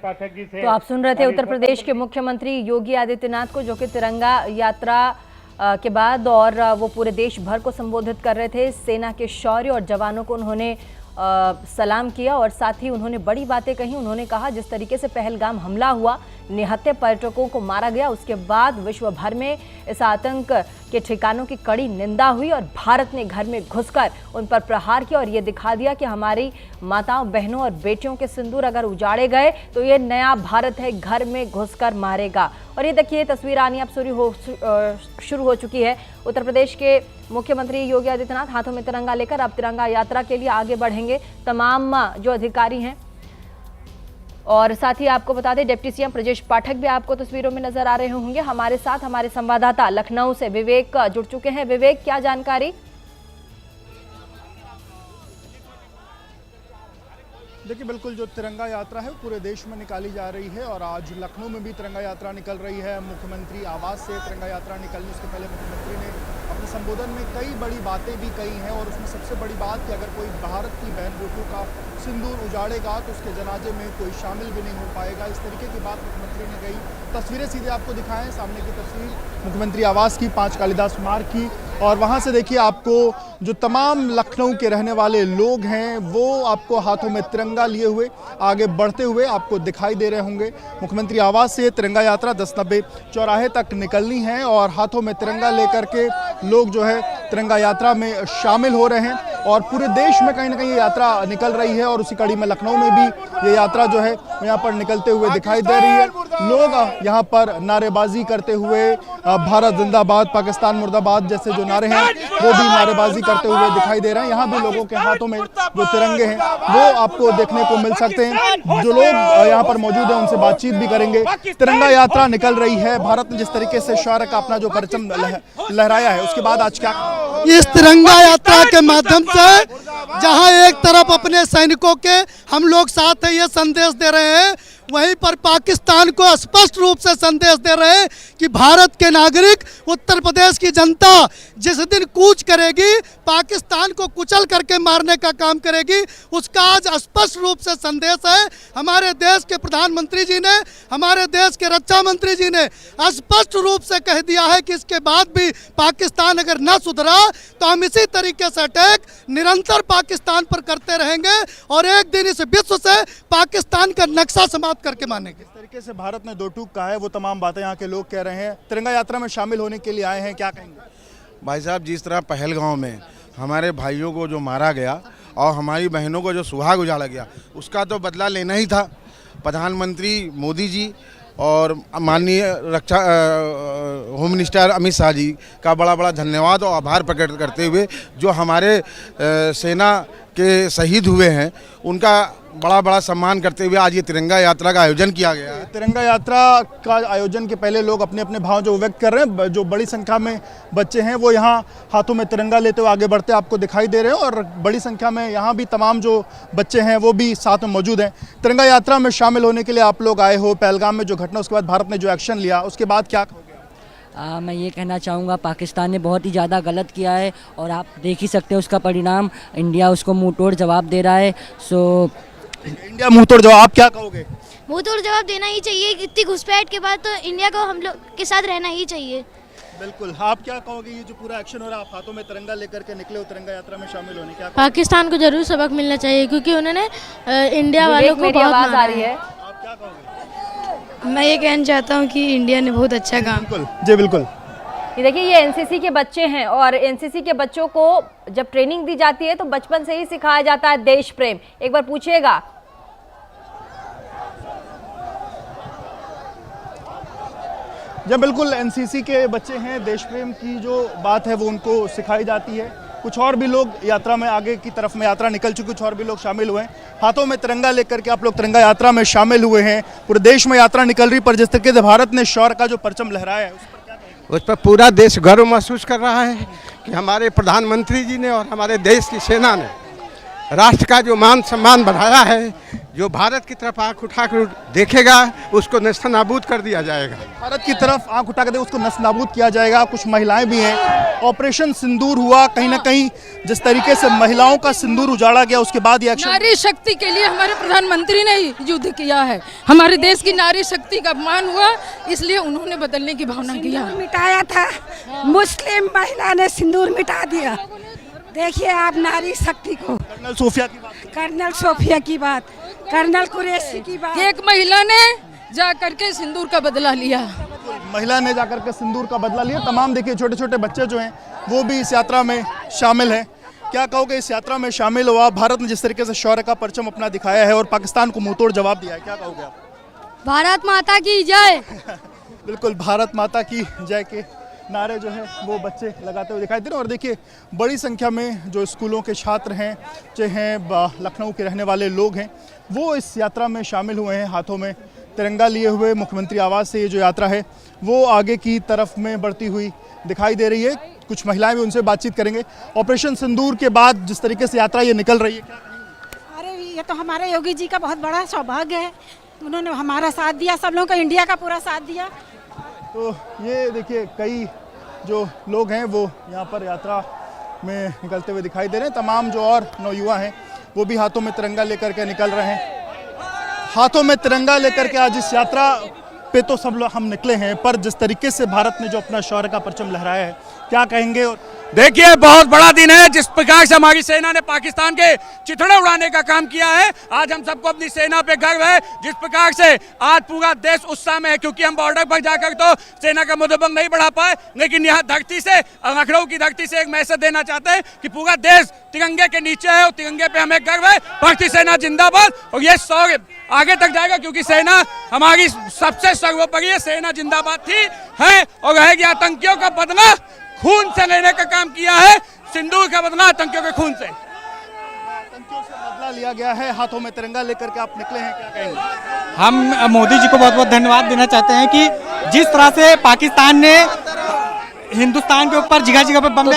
पाठक जी से। तो आप सुन रहे थे उत्तर प्रदेश के मुख्यमंत्री योगी आदित्यनाथ को, जो कि तिरंगा यात्रा के बाद और वो पूरे देश भर को संबोधित कर रहे थे। सेना के शौर्य और जवानों को उन्होंने सलाम किया और साथ ही उन्होंने बड़ी बातें कही। उन्होंने कहा जिस तरीके से पहलगाम हमला हुआ, निहत्थे पर्यटकों को मारा गया, उसके बाद विश्व भर में इस आतंक के ठिकानों की कड़ी निंदा हुई और भारत ने घर में घुसकर उन पर प्रहार किया और ये दिखा दिया कि हमारी माताओं, बहनों और बेटियों के सिंदूर अगर उजाड़े गए तो ये नया भारत है, घर में घुसकर मारेगा। और ये देखिए तस्वीर आनी अब शुरू हो चुकी है। उत्तर प्रदेश के मुख्यमंत्री योगी आदित्यनाथ हाथों में तिरंगा लेकर अब तिरंगा यात्रा के लिए आगे बढ़ेंगे। तमाम जो अधिकारी हैं और साथ ही आपको बता दें डिप्टी सीएम ब्रजेश पाठक भी आपको तस्वीरों में नजर आ रहे होंगे। हमारे साथ हमारे संवाददाता लखनऊ से विवेक जुड़ चुके हैं। विवेक, क्या जानकारी? देखिए, बिल्कुल जो तिरंगा यात्रा है पूरे देश में निकाली जा रही है और आज लखनऊ में भी तिरंगा यात्रा निकल रही है। मुख्यमंत्री आवास से तिरंगा यात्रा निकलने उसके पहले मुख्यमंत्री ने अपने संबोधन में कई बड़ी बातें भी कही हैं और उसमें सबसे बड़ी बात कि अगर कोई भारत की बहन बेटियों का सिंदूर उजाड़ेगा तो उसके जनाजे में कोई शामिल भी नहीं हो पाएगा। इस तरीके की बात मुख्यमंत्री ने कही। तस्वीरें सीधे आपको दिखाएं, सामने की तस्वीर मुख्यमंत्री आवास की, 5 कालिदास मार्ग की, और वहाँ से देखिए आपको जो तमाम लखनऊ के रहने वाले लोग हैं वो आपको हाथों में तिरंगा लिए हुए आगे बढ़ते हुए आपको दिखाई दे रहे होंगे। मुख्यमंत्री आवास से तिरंगा यात्रा 1090 चौराहे तक निकलनी है और हाथों में तिरंगा लेकर के लोग जो है तिरंगा यात्रा में शामिल हो रहे हैं और पूरे देश में कहीं ना कहीं ये यात्रा निकल रही है और उसी कड़ी में लखनऊ में भी ये यात्रा जो है यहाँ पर निकलते हुए दिखाई दे रही है। लोग यहाँ पर नारेबाजी करते हुए भारत जिंदाबाद, पाकिस्तान मुर्दाबाद जैसे जो नारे हैं वो भी नारेबाजी करते हुए दिखाई दे रहे हैं। यहाँ भी लोगों के हाथों में जो तिरंगे हैं वो आपको देखने को मिल सकते हैं। जो लोग यहाँ पर मौजूद हैं उनसे बातचीत भी करेंगे। तिरंगा यात्रा निकल रही है। भारत ने जिस तरीके से शौर्य का अपना जो परचम लहराया है उसके बाद आज क्या इस तिरंगा यात्रा के माध्यम से जहां एक तरफ अपने सैनिकों के हम लोग साथ है ये संदेश दे रहे हैं, वहीं पर पाकिस्तान को स्पष्ट रूप से संदेश दे रहे हैं कि भारत के नागरिक, उत्तर प्रदेश की जनता जिस दिन कूच करेगी, पाकिस्तान को कुचल करके मारने का काम करेगी, उसका आज स्पष्ट रूप से संदेश है। हमारे देश के प्रधानमंत्री जी ने, हमारे देश के रक्षा मंत्री जी ने स्पष्ट रूप से कह दिया है कि इसके बाद भी पाकिस्तान अगर न सुधरा तो हम इसी तरीके से अटैक निरंतर पाकिस्तान पर करते रहेंगे और एक दिन इस विश्व से पाकिस्तान का नक्शा समाप्त करके मानेंगे। इस तरीके से भारत ने दो टूक कहा है, वो तमाम बातें यहाँ के लोग कह रहे हैं। तिरंगा यात्रा में शामिल होने के लिए आए हैं, क्या कहेंगे? भाई साहब, जिस तरह पहलगांव में हमारे भाइयों को जो मारा गया और हमारी बहनों को जो सुहाग उजाड़ा गया, उसका तो बदला लेना ही था। प्रधानमंत्री मोदी जी और माननीय रक्षा होम मिनिस्टर अमित शाह जी का बड़ा बड़ा धन्यवाद और आभार प्रकट करते हुए जो हमारे सेना के शहीद हुए हैं उनका बड़ा सम्मान करते हुए आज ये तिरंगा यात्रा का आयोजन किया गया है। तिरंगा यात्रा का आयोजन के पहले लोग अपने अपने भाव जो व्यक्त कर रहे हैं, जो बड़ी संख्या में बच्चे हैं वो यहाँ हाथों में तिरंगा लेते हुए आगे बढ़ते आपको दिखाई दे रहे हैं और बड़ी संख्या में यहाँ भी तमाम जो बच्चे हैं वो भी साथ में मौजूद हैं। तिरंगा यात्रा में शामिल होने के लिए आप लोग आए हो। पहलगाम में जो घटना उसके बाद भारत ने जो एक्शन लिया उसके बाद क्या कहोगे? मैं ये कहना चाहूँगा पाकिस्तान ने बहुत ही ज़्यादा गलत किया है और आप देख ही सकते हैं उसका परिणाम, इंडिया उसको मुँह तोड़ जवाब दे रहा है। इंडिया मुँह तोड़ जवाब, आप क्या कहोगे? मुँह तोड़ जवाब देना ही चाहिए। इतनी घुसपैठ के बाद तो इंडिया को हम लोग के साथ रहना ही चाहिए। बिल्कुल, आप क्या कहोगे? ये जो पूरा एक्शन हो रहा है, आप हाथों में तिरंगा लेकर के निकले हो तिरंगा यात्रा में शामिल होने, क्या पाकिस्तान को जरूर सबक मिलना चाहिए क्योंकि उन्होंने इंडिया वालों को बहुत आवाज आ रही है। आप क्या कहोगे? मैं ये कहना चाहता हूँ कि इंडिया ने बहुत अच्छा काम। बिल्कुल जी, बिल्कुल। ये देखिए ये एनसीसी के बच्चे हैं और एनसीसी के बच्चों को जब ट्रेनिंग दी जाती है तो बचपन से ही सिखाया जाता है देश प्रेम। एक बार पूछिएगा। जब बिल्कुल एनसीसी के बच्चे हैं, देश प्रेम की जो बात है वो उनको सिखाई जाती है। कुछ और भी लोग यात्रा में आगे की तरफ में यात्रा निकल चुकी, कुछ और भी लोग शामिल हुए हैं। हाथों में तिरंगा लेकर के आप लोग तिरंगा यात्रा में शामिल हुए हैं। पूरे देश में यात्रा निकल रही, पर जिस तरीके से भारत ने शौर्य का जो परचम लहराया है उस पर पूरा देश गर्व महसूस कर रहा है कि हमारे प्रधानमंत्री जी ने और हमारे देश की सेना ने राष्ट्र का जो मान सम्मान बढ़ाया है, जो भारत की तरफ आंख उठाकर देखेगा उसको नेस्तनाबूद कर दिया जाएगा। भारत की तरफ आंख उठा कर उसको नस्तानाबूद किया जाएगा। कुछ महिलाएं भी हैं। ऑपरेशन सिंदूर हुआ, कहीं ना कहीं जिस तरीके से महिलाओं का सिंदूर उजाड़ा गया, उसके बाद ये एक्शन। नारी शक्ति के लिए हमारे प्रधानमंत्री ने युद्ध किया है, हमारे देश की नारी शक्ति का अपमान हुआ, इसलिए उन्होंने बदलने की भावना किया। मिटाया था, मुस्लिम महिला ने सिंदूर मिटा दिया। देखिए आप नारी शक्ति को, कर्नल सोफिया की बात, कर्नल सोफिया की बात, कर्नल कुरैशी की बात। एक महिला ने जा करके सिंदूर का बदला लिया। महिला ने जाकर के सिंदूर का बदला लिया। तमाम देखिए छोटे छोटे बच्चे जो हैं वो भी इस यात्रा में शामिल हैं। क्या कहोगे, इस यात्रा में शामिल हुआ, भारत ने जिस तरीके से शौर्य का परचम अपना दिखाया है और पाकिस्तान को मुंहतोड़ जवाब दिया है, क्या कहोगे आप? भारत माता की जय। बिल्कुल, भारत माता की जय के नारे जो है वो बच्चे लगाते हुए दिखाई दे रहे हैं। और देखिए बड़ी संख्या में जो स्कूलों के छात्र हैं, चाहे लखनऊ के रहने वाले लोग हैं, वो इस यात्रा में शामिल हुए हैं। हाथों में तिरंगा लिए हुए मुख्यमंत्री आवास से ये जो यात्रा है वो आगे की तरफ में बढ़ती हुई दिखाई दे रही है। कुछ महिलाएं भी उनसे बातचीत करेंगे। ऑपरेशन सिंदूर के बाद जिस तरीके से यात्रा ये निकल रही है, क्या कहेंगे? अरे ये तो हमारे योगी जी का बहुत बड़ा सौभाग्य है, उन्होंने हमारा साथ दिया, सब लोगों का, इंडिया का पूरा साथ दिया। तो ये देखिए कई जो लोग हैं वो यहाँ पर यात्रा में निकलते हुए दिखाई दे रहे हैं। तमाम जो और नौयुवा हैं वो भी हाथों में तिरंगा लेकर के निकल रहे हैं। हाथों में तिरंगा लेकर के आज इस यात्रा पे तो सब लोग हम निकले हैं, पर जिस तरीके से भारत ने जो अपना शौर्य का परचम लहराया है, क्या कहेंगे? देखिए बहुत बड़ा दिन है। जिस प्रकार से हमारी सेना ने पाकिस्तान के चिथड़े उड़ाने का काम किया है, आज हम सबको अपनी सेना पे गर्व है। जिस प्रकार से आज पूरा देश उत्साह में है, क्योंकि हम बॉर्डर पर जाकर तो सेना का मनोबल नहीं बढ़ा पाए, लेकिन यहाँ धरती से, लखनऊ की धरती से एक मैसेज देना चाहते हैं कि पूरा देश तिरंगे के नीचे है और तिरंगे पे हमें गर्व है। भारतीय सेना जिंदाबाद। और ये शौर्य आगे तक जाएगा, क्योंकि सेना हमारी सबसे सर्वोपरि है। सेना जिंदाबाद थी, है और रहेगी। आतंकियों का बदला खून से लेने का काम किया है। सिंदूर का बदला आतंकियों के खून से, आतंकियों से बदला लिया गया है। हाथों में तिरंगा लेकर के आप निकले हैं, क्या कहेंगे? हम मोदी जी को बहुत बहुत धन्यवाद देना चाहते हैं कि जिस तरह से पाकिस्तान ने हिंदुस्तान के ऊपर जगह जगह पे बम